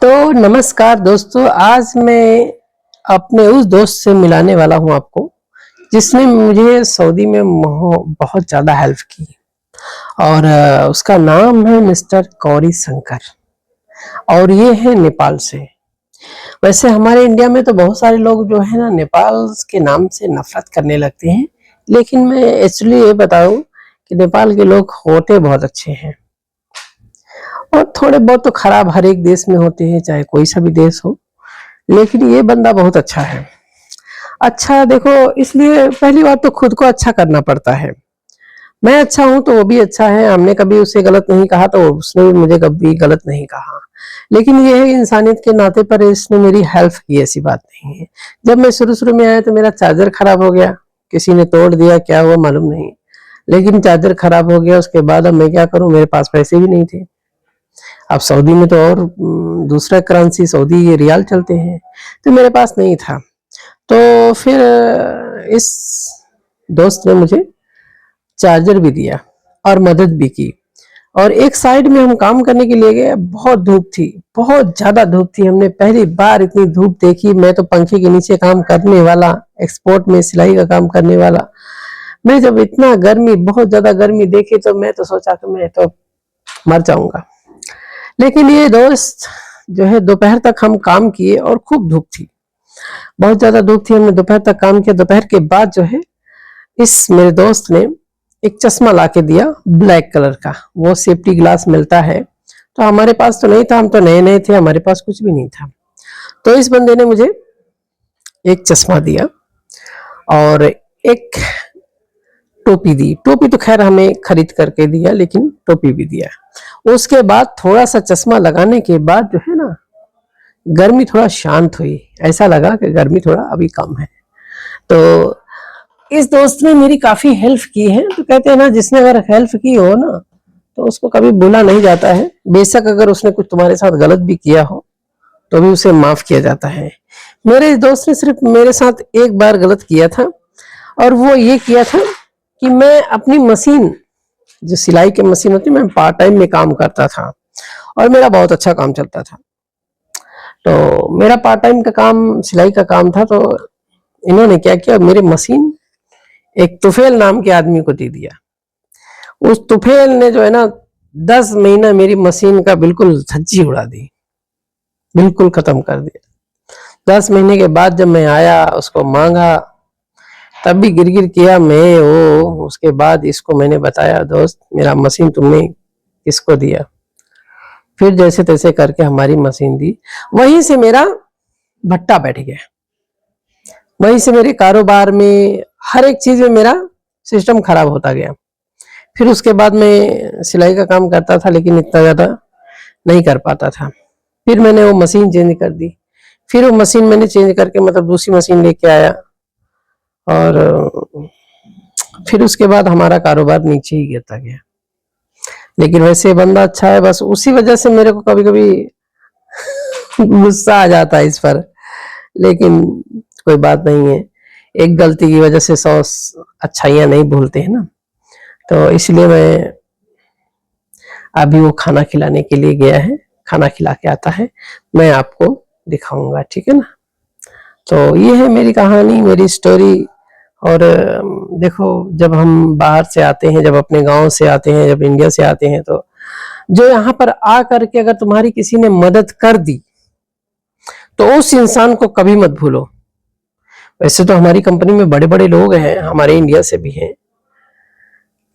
तो नमस्कार दोस्तों, आज मैं अपने उस दोस्त से मिलाने वाला हूँ आपको, जिसने मुझे सऊदी में बहुत ज़्यादा हेल्प की। और उसका नाम है मिस्टर गौरी शंकर और ये है नेपाल से। वैसे हमारे इंडिया में तो बहुत सारे लोग जो है ना नेपाल के नाम से नफरत करने लगते हैं, लेकिन मैं एक्चुअली ये बताऊं कि नेपाल के लोग होते बहुत अच्छे हैं और थोड़े बहुत तो खराब हर एक देश में होते हैं, चाहे कोई सा भी देश हो। लेकिन ये बंदा बहुत अच्छा है। अच्छा देखो, इसलिए पहली बात तो खुद को अच्छा करना पड़ता है। मैं अच्छा हूं तो वो भी अच्छा है, हमने कभी उसे गलत नहीं कहा तो उसने भी मुझे कभी गलत नहीं कहा। लेकिन ये है इंसानियत के नाते पर इसने मेरी हेल्प की, ऐसी बात नहीं है। जब मैं शुरू शुरू में आया तो मेरा चार्जर खराब हो गया, किसी ने तोड़ दिया, क्या हुआ मालूम नहीं, लेकिन चार्जर खराब हो गया। उसके बाद अब मैं क्या करूं, मेरे पास पैसे भी नहीं थे। अब सऊदी में तो और दूसरा करेंसी सऊदी रियाल चलते हैं, तो मेरे पास नहीं था। तो फिर इस दोस्त ने मुझे चार्जर भी दिया और मदद भी की। और एक साइड में हम काम करने के लिए गए, बहुत धूप थी, बहुत ज्यादा धूप थी। हमने पहली बार इतनी धूप देखी। मैं तो पंखे के नीचे काम करने वाला, एक्सपोर्ट में सिलाई का काम करने वाला, मैं जब इतना गर्मी, बहुत ज्यादा गर्मी देखी तो मैं तो सोचा कि मैं तो मर जाऊंगा। लेकिन ये दोस्त जो है, दोपहर तक हम काम किए और खूब धूप थी, बहुत ज्यादा धूप थी। हमने दोपहर तक काम किया। दोपहर के बाद जो है, इस मेरे दोस्त ने एक चश्मा ला के दिया, ब्लैक कलर का, वो सेफ्टी ग्लास मिलता है। तो हमारे पास तो नहीं था, हम तो नए नए थे, हमारे पास कुछ भी नहीं था। तो इस बंदे ने मुझे एक चश्मा दिया और एक टोपी दी। टोपी तो खैर हमें खरीद करके दिया, लेकिन टोपी भी दिया। उसके बाद थोड़ा सा चश्मा लगाने के बाद जो है ना, गर्मी थोड़ा शांत हुई, ऐसा लगा कि गर्मी थोड़ा अभी कम है। तो इस दोस्त ने मेरी काफी हेल्प की है। तो कहते हैं ना, जिसने अगर हेल्प की हो ना तो उसको कभी भूला नहीं जाता है। बेशक अगर उसने कुछ तुम्हारे साथ गलत भी किया हो तो भी उसे माफ किया जाता है। मेरे इस दोस्त ने सिर्फ मेरे साथ एक बार गलत किया था, और वो ये किया था कि मैं अपनी मशीन, जो सिलाई की मशीन होती है, मैं पार्ट टाइम में काम करता था और मेरा बहुत अच्छा काम चलता था। तो मेरा पार्ट टाइम का काम सिलाई का काम था। तो इन्होंने क्या किया, मेरी मशीन एक तुफेल नाम के आदमी को दे दिया। उस तुफेल ने जो है ना 10 महीना मेरी मशीन का बिल्कुल धज्जी उड़ा दी, बिल्कुल खत्म कर दिया। 10 महीने के बाद जब मैं आया, उसको मांगा, तब भी गिर गिर किया मैं वो। उसके बाद इसको मैंने बताया, दोस्त मेरा मशीन तुमने किसको दिया? फिर जैसे तैसे करके हमारी मशीन दी। वहीं से मेरा भट्टा बैठ गया, वहीं से मेरे कारोबार में हर एक चीज में मेरा सिस्टम खराब होता गया। फिर उसके बाद मैं सिलाई का काम करता था, लेकिन इतना ज्यादा नहीं कर पाता था। फिर मैंने वो मशीन चेंज कर दी। फिर वो मशीन मैंने चेंज करके मतलब दूसरी मशीन लेके आया, और फिर उसके बाद हमारा कारोबार नीचे ही गिरता गया। लेकिन वैसे बंदा अच्छा है, बस उसी वजह से मेरे को कभी कभी गुस्सा आ जाता है इस पर, लेकिन कोई बात नहीं है। एक गलती की वजह से 100 अच्छाइयां नहीं भूलते हैं ना। तो इसलिए मैं अभी वो खाना खिलाने के लिए गया है, खाना खिला के आता है, मैं आपको दिखाऊंगा, ठीक है ना। तो ये है मेरी कहानी, मेरी स्टोरी। और देखो, जब हम बाहर से आते हैं, जब अपने गांव से आते हैं, जब इंडिया से आते हैं, तो जो यहाँ पर आ करके अगर तुम्हारी किसी ने मदद कर दी तो उस इंसान को कभी मत भूलो। वैसे तो हमारी कंपनी में बड़े बड़े लोग हैं, हमारे इंडिया से भी हैं,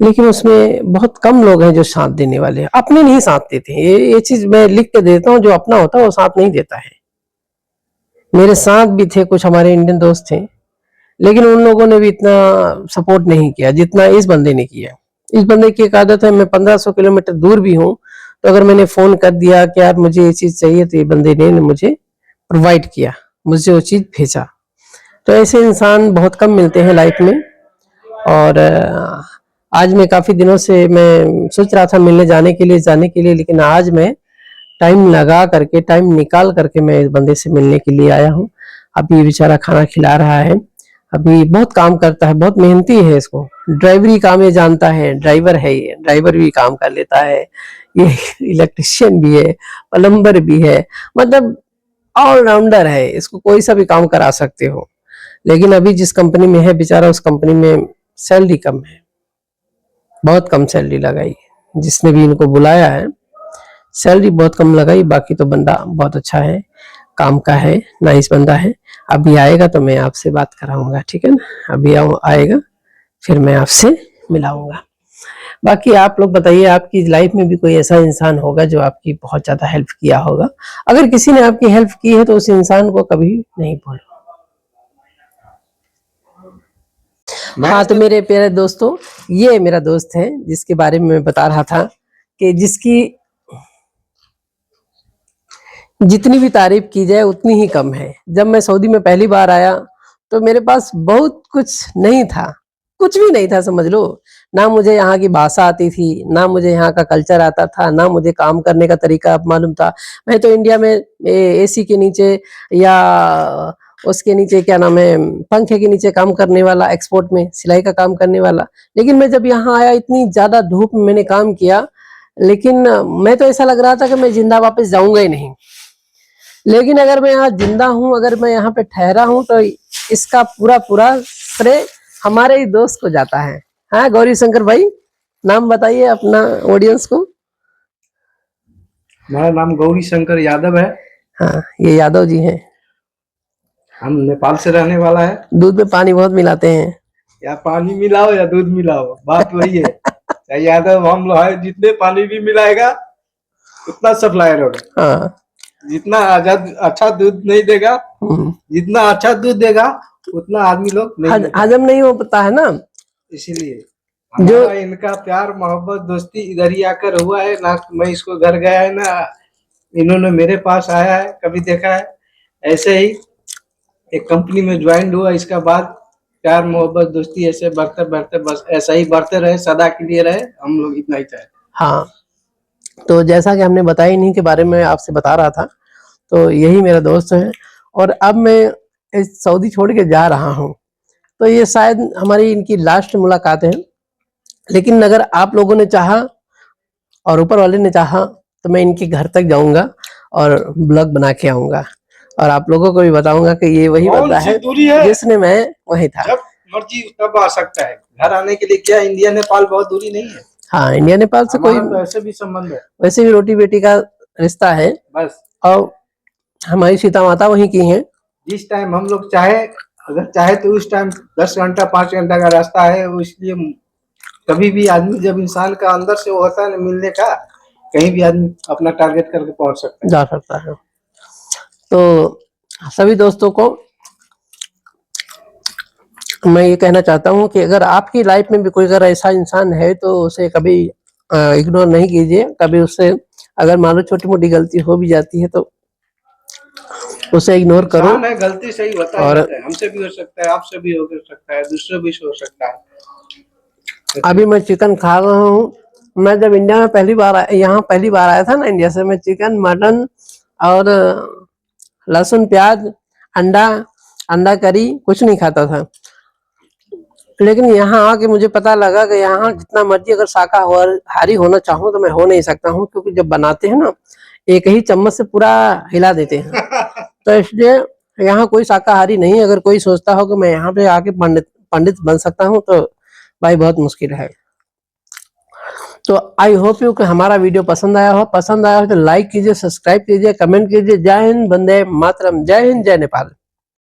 लेकिन उसमें बहुत कम लोग हैं जो साथ देने वाले हैं। अपने नहीं साथ देते हैं, ये चीज मैं लिख के देता हूँ। जो अपना होता है वो साथ नहीं देता है। मेरे साथ भी थे कुछ हमारे इंडियन दोस्त थे, लेकिन उन लोगों ने भी इतना सपोर्ट नहीं किया जितना इस बंदे ने किया। इस बंदे की एक आदत है, मैं 1500 किलोमीटर दूर भी हूँ तो अगर मैंने फोन कर दिया कि यार मुझे ये चीज चाहिए, तो ये बंदे ने मुझे प्रोवाइड किया, मुझे वो चीज भेजा। तो ऐसे इंसान बहुत कम मिलते हैं लाइफ में। और आज मैं काफी दिनों से मैं सोच रहा था मिलने जाने के लिए, लेकिन आज मैं टाइम लगा करके, टाइम निकाल करके मैं इस बंदे से मिलने के लिए आया हूँ। अभी बेचारा खाना खिला रहा है, अभी बहुत काम करता है, बहुत मेहनती है। इसको ड्राइवरी काम ये जानता है, ड्राइवर है, ये ड्राइवर भी काम कर लेता है, ये इलेक्ट्रिशियन भी है, प्लम्बर भी है, मतलब ऑलराउंडर है। इसको कोई सा भी काम करा सकते हो। लेकिन अभी जिस कंपनी में है बेचारा, उस कंपनी में सैलरी कम है, बहुत कम सैलरी लगाई। जिसने भी इनको बुलाया है सैलरी बहुत कम लगाई। बाकी तो बंदा बहुत अच्छा है, काम का है, नाइस बंदा है। अभी आएगा तो मैं आपसे बात कराऊंगा, ठीक है ना। अभी आएगा फिर मैं आपसे मिलाऊंगा। बाकी आप लोग बताइए, आपकी लाइफ में भी कोई ऐसा इंसान होगा जो आपकी बहुत ज्यादा हेल्प किया होगा। अगर किसी ने आपकी हेल्प की है तो उस इंसान को कभी नहीं भूलो। हाँ, तो मेरे प्यारे दोस्तों, ये मेरा दोस्त है जिसके बारे में मैं बता रहा था कि जिसकी जितनी भी तारीफ की जाए उतनी ही कम है। जब मैं सऊदी में पहली बार आया तो मेरे पास बहुत कुछ नहीं था, कुछ भी नहीं था समझ लो। ना मुझे यहाँ की भाषा आती थी, ना मुझे यहाँ का कल्चर आता था, ना मुझे काम करने का तरीका मालूम था। मैं तो इंडिया में एसी के नीचे या उसके नीचे क्या नाम है, पंखे के नीचे काम करने वाला, एक्सपोर्ट में सिलाई का काम करने वाला। लेकिन मैं जब यहाँ आया, इतनी ज्यादा धूप में मैंने काम किया, लेकिन मैं तो ऐसा लग रहा था कि मैं जिंदा वापस जाऊंगा ही नहीं। लेकिन अगर मैं यहाँ जिंदा हूँ, अगर मैं यहाँ पे ठहरा हूँ, तो इसका पूरा पूरा श्रेय हमारे ही दोस्त को जाता है। हाँ गौरी शंकर भाई, नाम बताइए अपना ऑडियंस को। मेरा नाम गौरी शंकर यादव है। हाँ, ये यादव जी हैं। हम नेपाल से रहने वाला है। दूध में पानी बहुत मिलाते हैं। या पानी मिलाओ या दूध मिलाओ, बात वही है। चाहे यादव हम लोग है, जितने पानी भी मिलाएगा उतना सप्लायर होगा। हाँ, जितना आजाद अच्छा दूध नहीं देगा, जितना अच्छा दूध देगा उतना आदमी लोग नहीं हजम नहीं हो पाता है ना। इसीलिए जो इनका प्यार मोहब्बत दोस्ती इधर ही आकर हुआ है ना। मैं इसको घर गया है ना, इन्होंने मेरे पास आया है, कभी देखा है। ऐसे ही एक कंपनी में ज्वाइन हुआ, इसका बाद प्यार मोहब्बत दोस्ती ऐसे बढ़ते बढ़ते बस ऐसा ही बढ़ते रहे, सदा के लिए रहे, हम लोग इतना ही चाहे। हाँ, तो जैसा कि हमने बताया इन्हीं के बारे में आपसे बता रहा था, तो यही मेरा दोस्त है। और अब मैं सऊदी छोड़ के जा रहा हूँ, तो ये शायद हमारी इनकी लास्ट मुलाकात है। लेकिन अगर आप लोगों ने चाहा और ऊपर वाले ने चाहा तो मैं इनके घर तक जाऊंगा और ब्लॉग बना के आऊंगा, और आप लोगों को भी बताऊंगा कि ये वही बंदा है जिसने मैं वही था। जब मर्जी तब आ सकता है। घर आने के लिए क्या इंडिया नेपाल बहुत दूरी नहीं है। हाँ, इंडिया नेपाल से कोई वैसे भी संबंध है, वैसे भी रोटी बेटी का रिश्ता है बस। और हमारी सीता माता वहीं की हैं। जिस टाइम हम लोग चाहे, अगर चाहे तो उस टाइम 10 घंटा 5 घंटा का रास्ता है। इसलिए कभी भी आदमी, जब इंसान का अंदर से वो होता है ना मिलने का, कहीं भी आदमी अपना टारगेट करके पहुंच सकता है, जा सकता है। तो सभी दोस्तों को मैं ये कहना चाहता हूँ कि अगर आपकी लाइफ में भी कोई अगर ऐसा इंसान है तो उसे कभी इग्नोर नहीं कीजिए। कभी उससे अगर मान लो छोटी मोटी गलती हो भी जाती है तो उसे इग्नोर करो। है, गलती सही होता है, और हमसे भी हो सकता है, आपसे भी हो सकता है, दूसरे भी हो सकता है। अभी मैं चिकन खा रहा हूँ। मैं जब इंडिया में यहाँ पहली बार आया था ना इंडिया से, मैं चिकन मटन और लहसुन प्याज अंडा करी कुछ नहीं खाता था। लेकिन यहाँ आके मुझे पता लगा कि यहाँ जितना मर्जी अगर शाकाहारी होना चाहूँ तो मैं हो नहीं सकता हूँ, क्योंकि जब बनाते हैं ना एक ही चम्मच से पूरा हिला देते हैं। तो इसलिए यहाँ कोई शाकाहारी नहीं। अगर कोई सोचता हो कि मैं यहाँ पे आके पंडित बन सकता हूँ तो भाई बहुत मुश्किल है। तो आई होप यू कि हमारा वीडियो पसंद आया हो तो लाइक कीजिए, सब्सक्राइब कीजिए, कमेंट कीजिए। जय हिंद, वंदे मातरम, जय हिंद, जय नेपाल।